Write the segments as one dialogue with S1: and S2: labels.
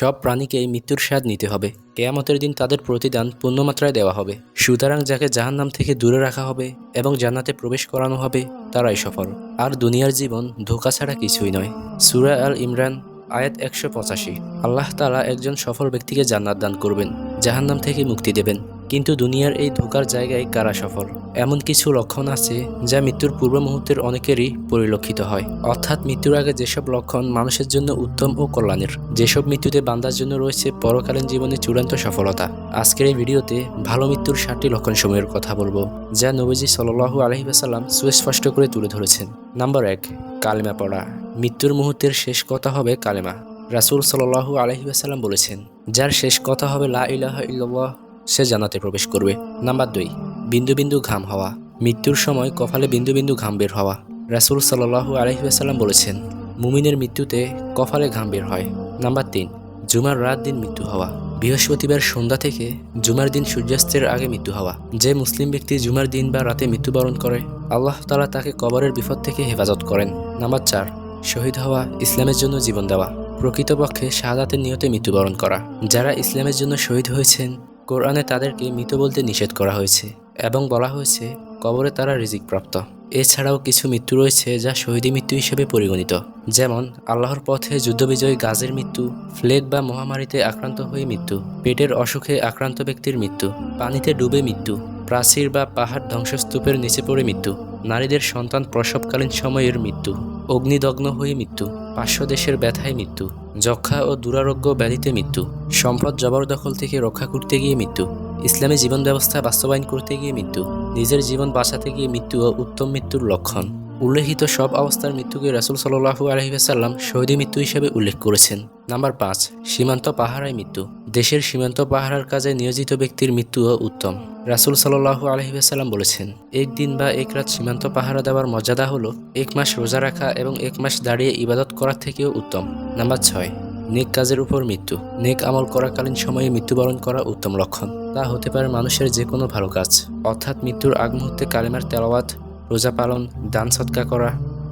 S1: সব প্রাণীকেই মৃত্যুর স্বাদ নিতে হবে। কেয়ামতের দিন তাদের প্রতিদান পূর্ণমাত্রায় দেওয়া হবে। সুতরাং যাকে জাহান্নাম থেকে দূরে রাখা হবে এবং জান্নাতে প্রবেশ করানো হবে তারাই সফল। আর দুনিয়ার জীবন ধোঁকা ছাড়া কিছুই নয়। সূরা আল ইমরান আয়াত 185। আল্লাহ তাআলা একজন সফল ব্যক্তিকে জান্নাত দান করবেন, জাহান্নাম থেকে মুক্তি দেবেন। কিন্তু দুনিয়ার এই ধোঁকার জায়গায় কারা সফল? এমন কিছু লক্ষণ আছে যা মৃত্যুর পূর্ব মুহূর্তের অনেকেরই পরিলক্ষিত হয়। অর্থাৎ মৃত্যুর আগে যেসব লক্ষণ মানুষের জন্য উত্তম ও কল্যাণের, যেসব মৃত্যুতে বান্দার জন্য রয়েছে পরকালীন জীবনে চূড়ান্ত সফলতা। আজকের এই ভিডিওতে ভালো মৃত্যুর 7টি লক্ষণসমূহের কথা বলবো, যা নবীজি সাল্লাল্লাহু আলাইহি ওয়াসাল্লাম সুস্পষ্ট করে তুলে ধরেছেন। নাম্বার 1, কালেমা পড়া। মৃত্যুর মুহূর্তের শেষ কথা হবে কালেমা। রাসূল সাল্লাল্লাহু আলাইহি ওয়াসাল্লাম বলেছেন, যার শেষ কথা হবে লা ইলাহা ইল্লাল্লাহ, সে জান্নাতে প্রবেশ করবে। নাম্বার 2, বিন্দু বিন্দু ঘাম হওয়া। মৃত্যুর সময় কপালে বিন্দু বিন্দু ঘাম বের হওয়া। রাসূল সাল্লাল্লাহু আলাইহি ওয়াসাল্লাম বলেছেন, মুমিনের মৃত্যুতে কপালে ঘাম বের হয়। নাম্বার 3, জুমার রাত দিন মৃত্যু হওয়া। বৃহস্পতিবার সন্ধ্যা থেকে জুমার দিন সূর্যাস্তের আগে মৃত্যু হওয়া। যে মুসলিম ব্যক্তি জুমার দিন বা রাতে মৃত্যুবরণ করে, আল্লাহ তাআলা তাকে কবরের বিপদ থেকে হেফাজত করেন। নাম্বার 4, শহীদ হওয়া, ইসলামের জন্য জীবন দেওয়া। প্রকৃতপক্ষে শাহাদাতের নিয়তে মৃত্যুবরণ করা। যারা ইসলামের জন্য শহীদ হয়েছেন, কোরআনে তাদেরকে মৃত বলতে নিষেধ করা হয়েছে এবং বলা হয়েছে কবরে তারা রিজিক প্রাপ্ত। এছাড়াও কিছু মৃত্যু রয়েছে যা শহীদি মৃত্যু হিসেবে পরিগণিত, যেমন আল্লাহর পথে যুদ্ধবিজয়ী গাজীর মৃত্যু, প্লেগ বা মহামারীতে আক্রান্ত হয়ে মৃত্যু, পেটের অসুখে আক্রান্ত ব্যক্তির মৃত্যু, পানিতে ডুবে মৃত্যু, প্রাচীর বা পাহাড় ধ্বংসস্তূপের নিচে পড়ে মৃত্যু, নারীদের সন্তান প্রসবকালীন সময়ের মৃত্যু, অগ্নিদগ্ন হয়ে মৃত্যু, পার্শ্বদেশের ব্যথায় মৃত্যু, যক্ষা ও দুরারোগ্য ব্যাধিতে মৃত্যু, সম্পদ জবরদখল থেকে রক্ষা করতে গিয়ে মৃত্যু, ইসলামী জীবন ব্যবস্থা বাস্তবায়ন করতে গিয়ে মৃত্যু, নিজের জীবন বাঁচাতে গিয়ে মৃত্যু ও উত্তম মৃত্যুর লক্ষণ। উল্লেখিত সব অবস্থার মৃত্যুকে রাসূল সাল্লাল্লাহু আলাইহি ওয়াসাল্লাম শহীদি মৃত্যু হিসেবে উল্লেখ করেছেন। নাম্বার 5, সীমান্ত পাহারায় মৃত্যু। দেশের সীমান্ত পাহারার কাজে নিয়োজিত ব্যক্তির মৃত্যুও উত্তম। রাসূল সাল্লাল্লাহু আলাইহি ওয়াসাল্লাম বলেছেন, একদিন বা এক রাত সীমান্ত পাহারা দেওয়ার মর্যাদা হলো 1 মাস রোজা রাখা এবং 1 মাস দাঁড়িয়ে ইবাদত করার থেকেও উত্তম। নাম্বার 6, নেক কাজের উপর মৃত্যু। নেক আমল করাকালীন সময়ে মৃত্যুবরণ করা উত্তম লক্ষণ। তা হতে পারে মানুষের যে কোনো ভালো কাজ, অর্থাৎ মৃত্যুর আগ মুহূর্তে কালেমার তেলাওয়াত, রোজা পালন, দান সদকা করা,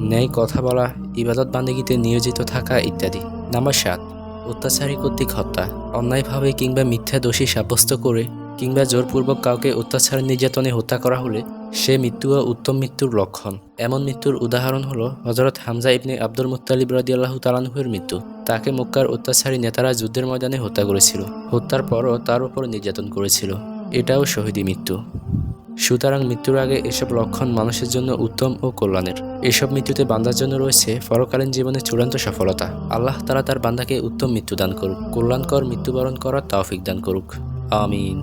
S1: ন্যায় কথা বলা, ইবাদত বান্দেগীতে নিয়োজিত থাকা ইত্যাদি। নাম্বার 7, অত্যাচারী কর্তৃক হত্যা। অন্যায়ভাবে কিংবা মিথ্যা দোষী সাব্যস্ত করে কিংবা জোরপূর্বক কাউকে অত্যাচার নির্যাতনে হত্যা করা হলে সে মৃত্যু ও উত্তম মৃত্যুর লক্ষণ। এমন মৃত্যুর উদাহরণ হলো হযরত হামজা ইবনে আব্দুল মুত্তালিব রাদিয়াল্লাহু তাআলা আনহুর মৃত্যু। তাকে মক্কার অত্যাচারী নেতারা যুদ্ধের ময়দানে হত্যা করেছিল। হত্যার পরও তার উপর নির্যাতন করেছিল। এটাও শহীদি মৃত্যু। সুতরাং মৃত্যুর আগে এসব লক্ষণ মানুষের জন্য উত্তম ও কল্যাণের। এসব মৃত্যুতে বান্দার জন্য রয়েছে পরকালীন জীবনে চূড়ান্ত সফলতা। আল্লাহ তাআলা তার বান্দাকে উত্তম মৃত্যু দান করুক, কল্যাণকর মৃত্যুবরণ করার তৌফিক দান করুক। আমিন।